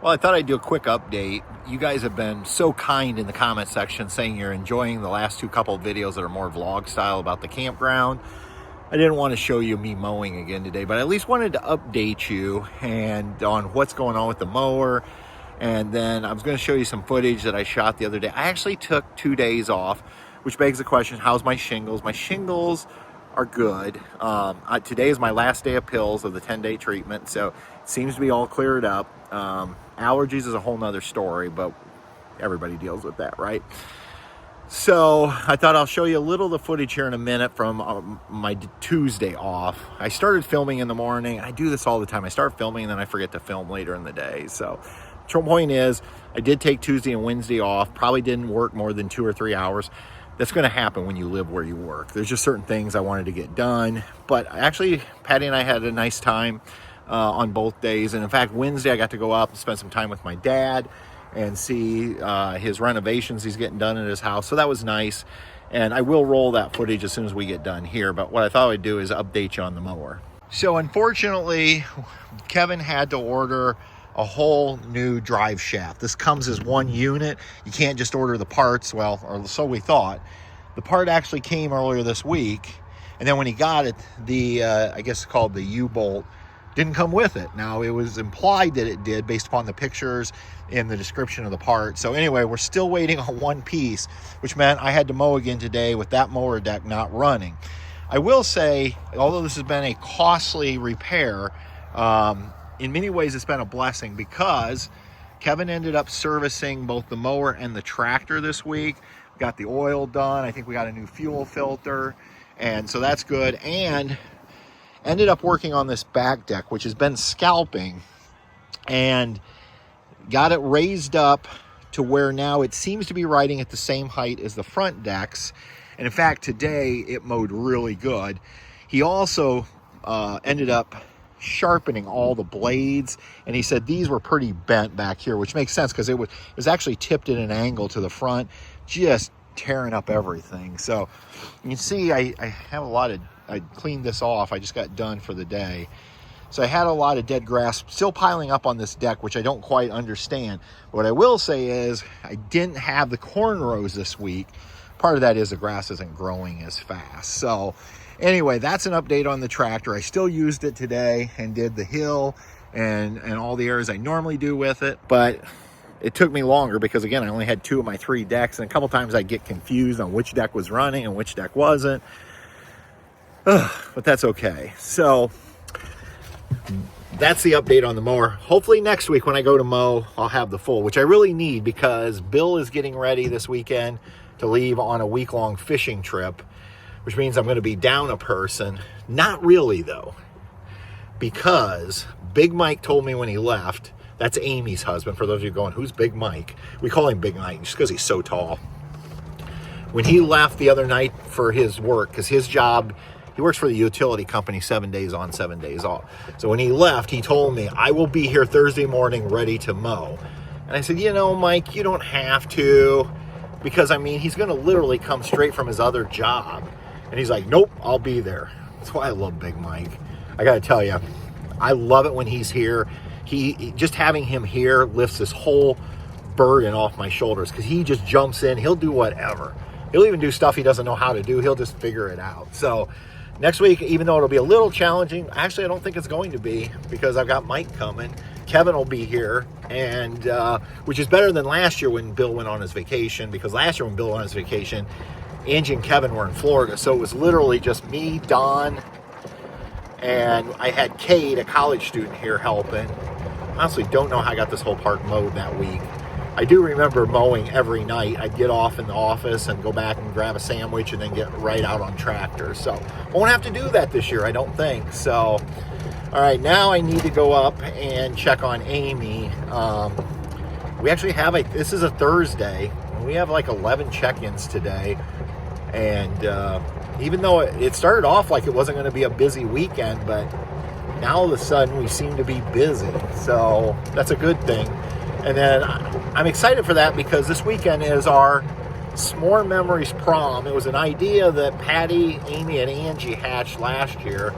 Well, I thought I'd do a quick update. You guys have been so kind in the comment section saying you're enjoying the last couple of videos that are more vlog style about the campground. I didn't want to show you me mowing again today, but I at least wanted to update you and on what's going on with the mower. And then I was going to show you some footage that I shot the other day. I actually took 2 days off, which begs the question, how's my shingles? My shingles are good. Today is my last day of pills of the 10-day treatment, so it seems to be all cleared up. Allergies is a whole nother story, but everybody deals with that, right? So I thought I'll show you a little of the footage here in a minute from my Tuesday off. I started filming in the morning. I do this all the time. I start filming and then I forget to film later in the day. So the point is, I did take Tuesday and Wednesday off. Probably didn't work more than 2 or 3 hours. That's going to happen when you live where you work. There's just certain things I wanted to get done. But actually, Patty and I had a nice time on both days. And in fact, Wednesday I got to go up and spend some time with my dad and see his renovations he's getting done in his house. So that was nice. And I will roll that footage as soon as we get done here. But what I thought I'd do is update you on the mower. So unfortunately, Kevin had to order a whole new drive shaft. This comes as one unit. You can't just order the parts. Well, or so we thought. The part actually came earlier this week. And then when he got it, the, I guess it's called the U-bolt, didn't come with it. Now, it was implied that it did based upon the pictures in the description of the part. So anyway, we're still waiting on one piece, which meant I had to mow again today with that mower deck not running. I will say, although this has been a costly repair, in many ways it's been a blessing because Kevin ended up servicing both the mower and the tractor this week. We got the oil done. I think we got a new fuel filter, and so that's good. And ended up working on this back deck, which has been scalping, and got it raised up to where now it seems to be riding at the same height as the front decks. And in fact, today it mowed really good. He also ended up sharpening all the blades, and he said these were pretty bent back here, which makes sense because it was actually tipped at an angle to the front, just tearing up everything. So you can see I have a lot of, I cleaned this off. I just got done for the day. So I had a lot of dead grass still piling up on this deck, which I don't quite understand. What I will say is I didn't have the cornrows this week. Part of that is the grass isn't growing as fast. So anyway, that's an update on the tractor. I still used it today and did the hill and all the areas I normally do with it. But it took me longer because, again, I only had 2 of my 3 decks. And a couple times I get confused on which deck was running and which deck wasn't. But that's okay. So that's the update on the mower. Hopefully next week when I go to mow, I'll have the full, which I really need because Bill is getting ready this weekend to leave on a week-long fishing trip, which means I'm going to be down a person. Not really, though, because Big Mike told me when he left, that's Amy's husband, for those of you going, who's Big Mike? We call him Big Mike just because he's so tall. When he left the other night for his work, because his job, he works for the utility company 7 days on, 7 days off. So when he left, he told me, I will be here Thursday morning ready to mow. And I said, you know, Mike, you don't have to, because, I mean, he's going to literally come straight from his other job. And he's like, nope, I'll be there. That's why I love Big Mike. I got to tell you, I love it when he's here. He just having him here lifts this whole burden off my shoulders because he just jumps in. He'll do whatever. He'll even do stuff he doesn't know how to do. He'll just figure it out. So next week, even though it'll be a little challenging, actually I don't think it's going to be because I've got Mike coming. Kevin will be here, and which is better than last year when Bill went on his vacation, because last year when Bill went on his vacation, Angie and Kevin were in Florida. So it was literally just me, Don, and I had Kate, a college student, here helping. Honestly, don't know how I got this whole park mowed that week. I do remember mowing every night. I'd get off in the office and go back and grab a sandwich and then get right out on tractor. So won't have to do that this year, I don't think. So, all right, now I need to go up and check on Amy. We actually have this is a Thursday. We have like 11 check-ins today. And even though it started off like it wasn't going to be a busy weekend, but now all of a sudden we seem to be busy. So that's a good thing. And then I'm excited for that because this weekend is our S'more Memories Prom. It was an idea that Patty, Amy, and Angie hatched last year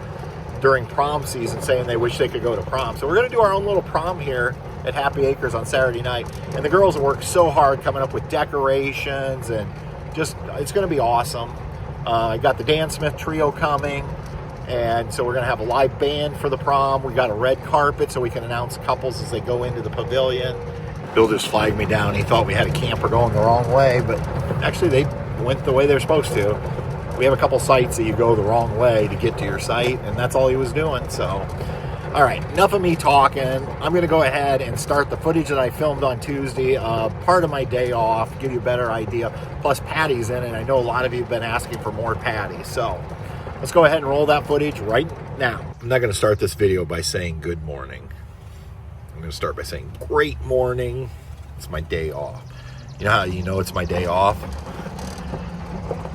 during prom season, saying they wish they could go to prom. So we're going to do our own little prom here at Happy Acres on Saturday night. And the girls have worked so hard coming up with decorations, and just, it's going to be awesome. I got the Dan Smith Trio coming, and so we're going to have a live band for the prom. We got a red carpet so we can announce couples as they go into the pavilion. Bill just flagged me down. He thought we had a camper going the wrong way, but actually they went the way they're supposed to. We have a couple sites that you go the wrong way to get to your site, and that's all he was doing. So, all right, enough of me talking. I'm going to go ahead and start the footage that I filmed on Tuesday, part of my day off, give you a better idea. Plus, Patty's in it. I know a lot of you have been asking for more Patty. So, let's go ahead and roll that footage right now. I'm not going to start this video by saying good morning. I'm going to start by saying great morning. It's my day off. You know how you know it's my day off?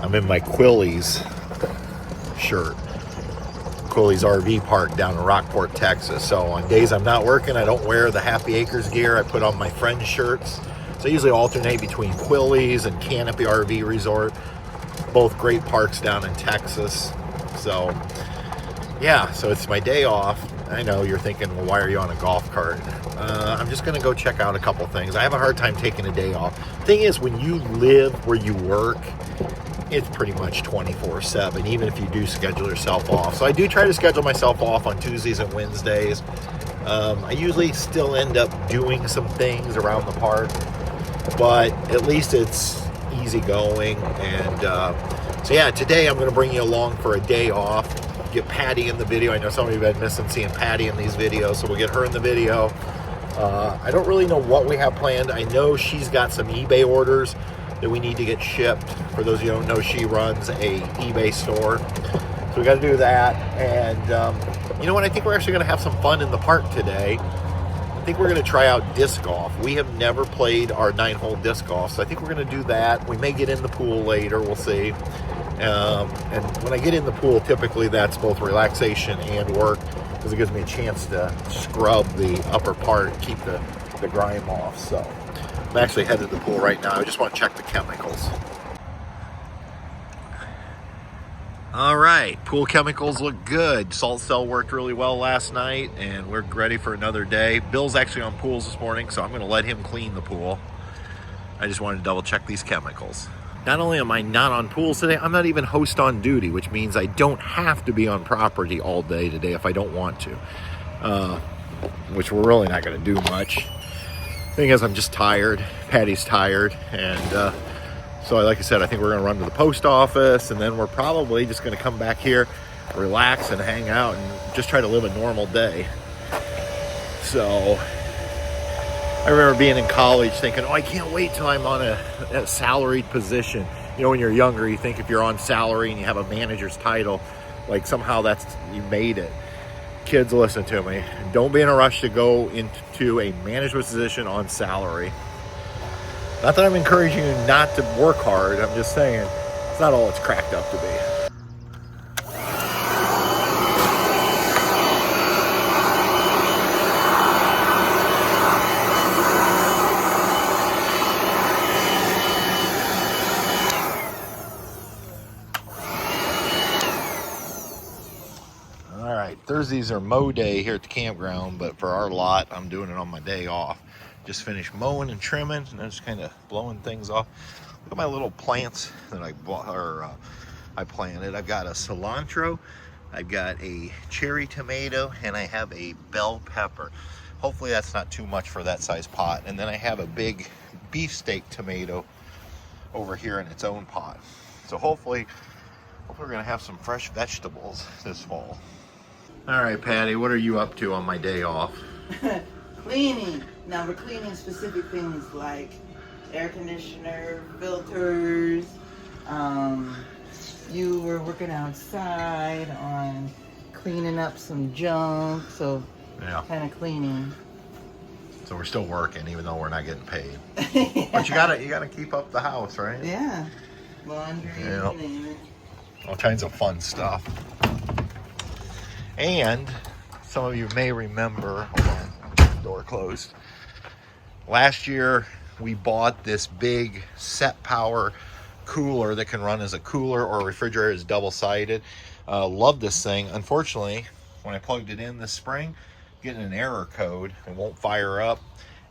I'm in my Quilly's shirt. Quilly's RV park down in Rockport, Texas. So on days I'm not working, I don't wear the Happy Acres gear. I put on my friend's shirts. So I usually alternate between Quilly's and Canopy RV Resort. Both great parks down in Texas. So yeah, so it's my day off. I know you're thinking, well, why are you on a golf cart? I'm just gonna go check out a couple things. I have a hard time taking a day off. Thing is, when you live where you work, it's pretty much 24/7, even if you do schedule yourself off. So I do try to schedule myself off on Tuesdays and Wednesdays. I usually still end up doing some things around the park, but at least it's easy going. And so yeah, today I'm going to bring you along for a day off. Get Patty in the video. I know some of you have been missing seeing Patty in these videos, so we'll get her in the video. I don't really know what we have planned. I know she's got some eBay orders that we need to get shipped. For those of you who don't know, she runs a eBay store. So we got to do that. And you know what? I think we're actually going to have some fun in the park today. I think we're going to try out disc golf. We have never played our 9-hole disc golf, so I think we're going to do that. We may get in the pool later. We'll see. And when I get in the pool, typically that's both relaxation and work, because it gives me a chance to scrub the upper part, keep the grime off. So I'm actually headed to the pool right now. I just want to check the chemicals. All right, pool chemicals look good. Salt cell worked really well last night, and we're ready for another day. Bill's actually on pools this morning, so I'm going to let him clean the pool. I just wanted to double check these chemicals. Not only am I not on pools today, I'm not even host on duty, which means I don't have to be on property all day today if I don't want to, which we're really not going to do much. Thing is, I'm just tired. Patty's tired, and so like I said, I think we're going to run to the post office, and then we're probably just going to come back here, relax and hang out, and just try to live a normal day. So I remember being in college thinking, oh, I can't wait till I'm on a salaried position. You know, when you're younger, you think if you're on salary and you have a manager's title, like somehow you made it. Kids, listen to me. Don't be in a rush to go into a management position on salary. Not that I'm encouraging you not to work hard. I'm just saying it's not all it's cracked up to be. Thursdays are mow day here at the campground, but for our lot, I'm doing it on my day off. Just finished mowing and trimming, and I'm just kind of blowing things off. Look at my little plants that I bought, or I planted. I've got a cilantro, I've got a cherry tomato, and I have a bell pepper. Hopefully that's not too much for that size pot. And then I have a big beefsteak tomato over here in its own pot. So hopefully we're gonna have some fresh vegetables this fall. All right, Patty, what are you up to on my day off? Cleaning. Now we're cleaning specific things like air conditioner, filters. You were working outside on cleaning up some junk, so yeah, kind of cleaning. So we're still working, even though we're not getting paid. Yeah. But you gotta keep up the house, right? Yeah. Laundry, yeah. All kinds of fun stuff. And some of you may remember, hold on, door closed. Last year, we bought this big set power cooler that can run as a cooler or a refrigerator. Is double-sided. Love this thing. Unfortunately, when I plugged it in this spring, getting an error code. It won't fire up.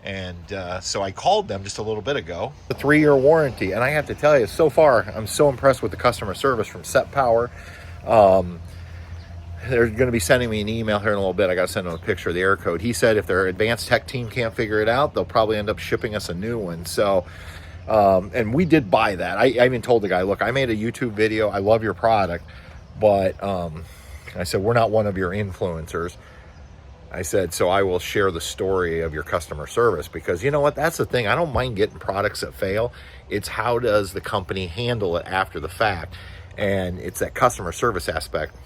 And so I called them just a little bit ago. The 3-year warranty. And I have to tell you, so far, I'm so impressed with the customer service from Set Power. They're going to be sending me an email here in a little bit. I got to send them a picture of the error code. He said if their advanced tech team can't figure it out, they'll probably end up shipping us a new one. So, and we did buy that. I even told the guy, look, I made a YouTube video. I love your product. But I said, we're not one of your influencers. I said, so I will share the story of your customer service, because you know what? That's the thing. I don't mind getting products that fail. It's how does the company handle it after the fact? And it's that customer service aspect.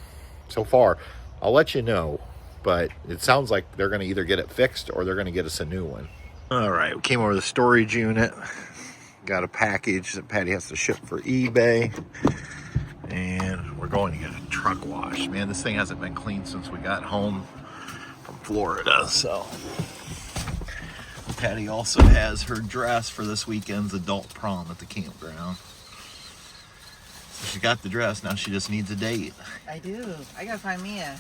So far, I'll let you know, but it sounds like they're going to either get it fixed or they're going to get us a new one. All right, we came over to the storage unit. Got a package that Patty has to ship for eBay. And we're going to get a truck wash. Man, this thing hasn't been cleaned since we got home from Florida. So Patty also has her dress for this weekend's adult prom at the campground. So she got the dress, now she just needs a date. I do. I gotta find me a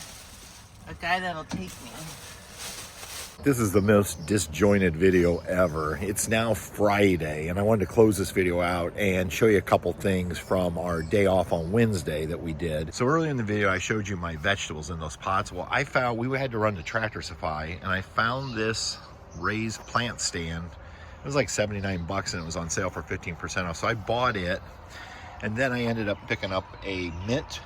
guy that'll take me. This is the most disjointed video ever. It's now Friday, and I wanted to close this video out and show you a couple things from our day off on Wednesday that we did. So earlier in the video, I showed you my vegetables in those pots. Well, I found we had to run to Tractor Supply, and I found this raised plant stand. It was like 79 bucks, and it was on sale for 15% off. So I bought it, and then I ended up picking up a mint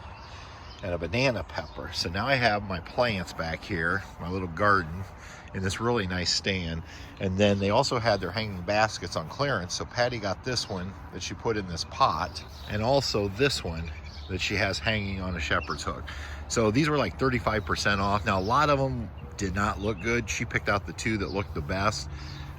and a banana pepper. So now I have my plants back here, my little garden, in this really nice stand. And then they also had their hanging baskets on clearance. So Patty got this one that she put in this pot, and also this one that she has hanging on a shepherd's hook. So these were like 35% off. Now a lot of them did not look good. She picked out the 2 that looked the best,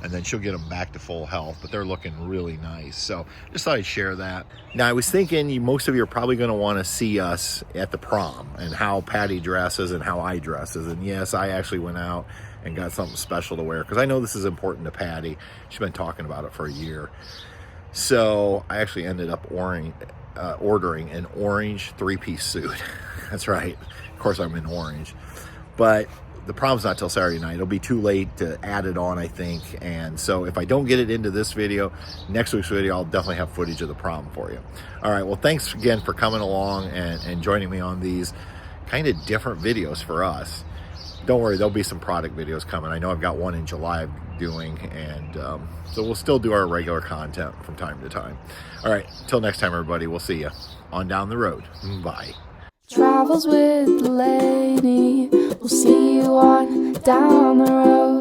and then she'll get them back to full health, but they're looking really nice. So just thought I'd share that. Now I was thinking most of you are probably going to want to see us at the prom and how Patty dresses and how I dresses. And yes, I actually went out and got something special to wear, because I know this is important to Patty. She's been talking about it for a year. So I actually ended up ordering an orange 3-piece suit. That's right. Of course I'm in orange. But the prom's not till Saturday night. It'll be too late to add it on, I think. And so if I don't get it into this video, next week's video, I'll definitely have footage of the prom for you. All right, well, thanks again for coming along and joining me on these kind of different videos for us. Don't worry, there'll be some product videos coming. I know I've got one in July I'm doing, and so we'll still do our regular content from time to time. All right, till next time, everybody, we'll see you on down the road. Bye. Travels with Delaney. We'll see you on down the road.